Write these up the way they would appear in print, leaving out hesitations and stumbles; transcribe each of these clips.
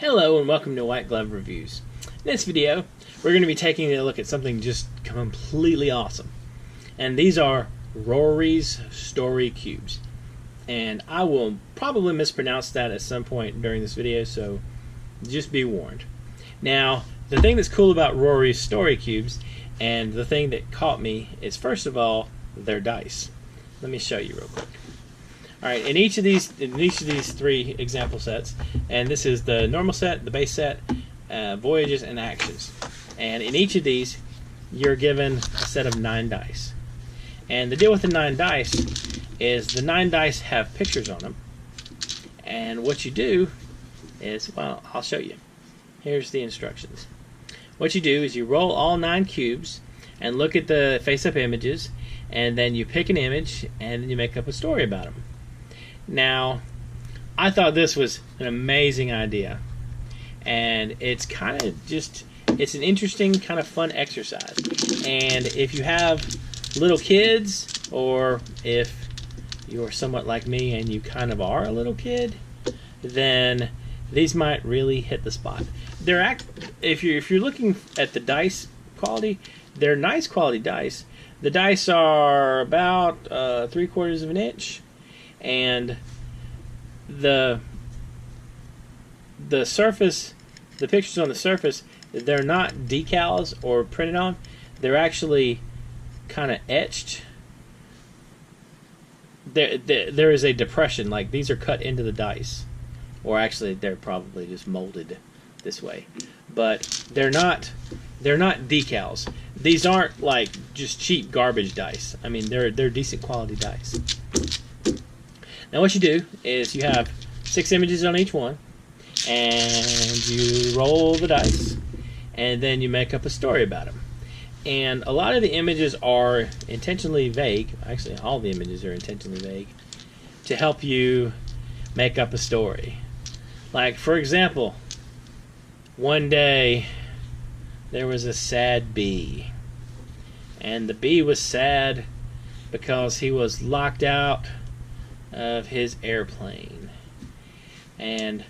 Hello and welcome to White Glove Reviews. In this video, we're going to be taking a look at something just completely awesome. And these are Rory's Story Cubes. And I will probably mispronounce that at some point during this video, so just be warned. Now, the thing that's cool about Rory's Story Cubes, and the thing that caught me, is first of all, their dice. Let me show you real quick. Alright, in each of these three example sets, and this is the normal set, the base set, voyages, and actions. And in each of these, you're given a set of 9 dice. And the deal with the 9 dice is the 9 dice have pictures on them. And what you do is, well, I'll show you. Here's the instructions. What you do is you roll all 9 cubes and look at the face-up images, and then you pick an image and you make up a story about them. Now, I thought this was an amazing idea, and it's kind of just, it's an interesting kind of fun exercise. And if you have little kids, or if you're somewhat like me and you kind of are a little kid, then these might really hit the spot. If you're looking at the dice quality, they're nice quality dice. The dice are about 3/4 of an inch. And the surface, the pictures on the surface, they're not decals or printed on. They're actually kind of etched. There is a depression, like these are cut into the dice. Or actually, they're probably just molded this way. But they're not decals. These aren't like just cheap garbage dice. I mean, they're decent quality dice. Now what you do is you have 6 images on each one, and you roll the dice, and then you make up a story about them. And a lot of the images are intentionally vague. Actually, all the images are intentionally vague to help you make up a story. Like, for example, one day there was a sad bee, and the bee was sad because he was locked out of his airplane, and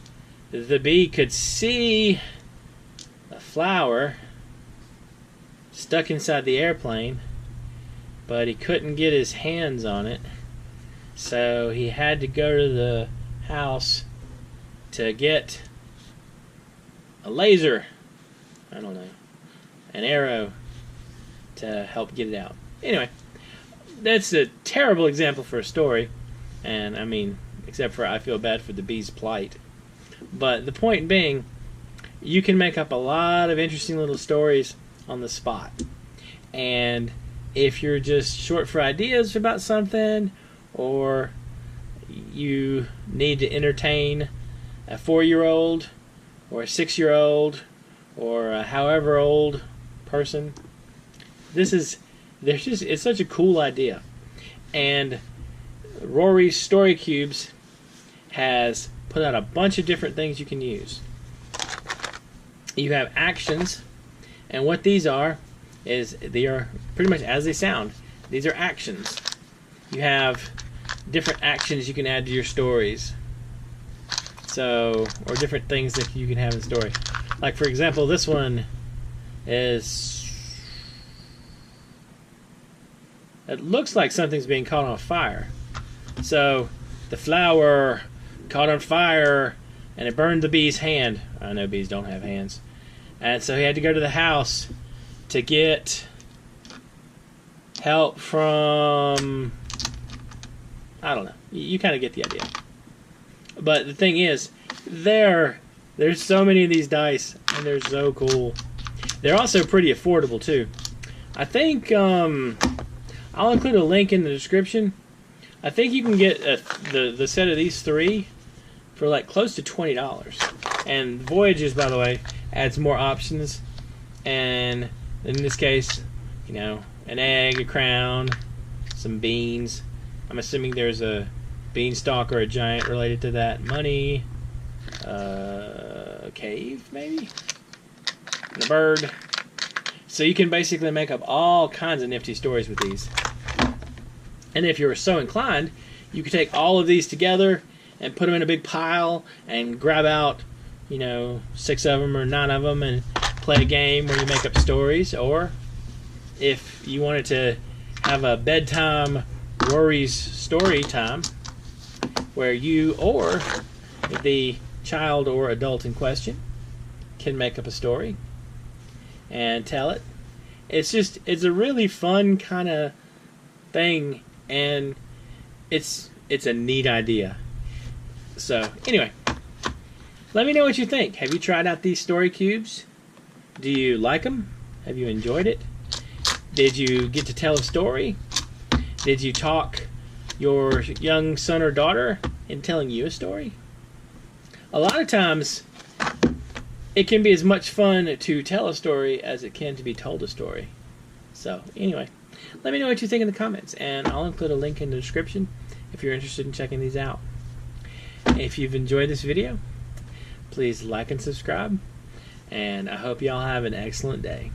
the bee could see a flower stuck inside the airplane, but he couldn't get his hands on it, so he had to go to the house to get a laser, I don't know, an arrow to help get it out. Anyway, that's a terrible example for a story. And I mean, except for I feel bad for the bee's plight. But the point being, you can make up a lot of interesting little stories on the spot. And if you're just short for ideas about something, or you need to entertain a 4-year-old, or a 6-year-old, or a however old person, it's such a cool idea. And Rory's Story Cubes has put out a bunch of different things you can use. You have actions, and what these are is they are pretty much as they sound. These are actions. You have different actions you can add to your stories. So, or different things that you can have in the story. Like, for example, this one is, it looks like something's being caught on fire. So, the flower caught on fire, and it burned the bee's hand. I know bees don't have hands. And so he had to go to the house to get help from, I don't know. You kind of get the idea. But the thing is, there's so many of these dice, and they're so cool. They're also pretty affordable, too. I think, I'll include a link in the description. I think you can get the set of these 3 for like close to $20. And Voyages, by the way, adds more options. And in this case, you know, an egg, a crown, some beans. I'm assuming there's a beanstalk or a giant related to that. Money, a cave maybe, and a bird. So you can basically make up all kinds of nifty stories with these. And if you're so inclined, you could take all of these together and put them in a big pile and grab out 6 of them or 9 of them and play a game where you make up stories. Or if you wanted to have a bedtime Rory's story time where you or the child or adult in question can make up a story and tell it. It's a really fun kind of thing, and it's a neat idea. So anyway, let me know what you think. Have you tried out these story cubes? Do you like them? Have you enjoyed it? Did you get to tell a story? Did you talk your young son or daughter in telling you a story? A lot of times, it can be as much fun to tell a story as it can to be told a story. So anyway, let me know what you think in the comments, and I'll include a link in the description if you're interested in checking these out. If you've enjoyed this video, please like and subscribe, and I hope y'all have an excellent day.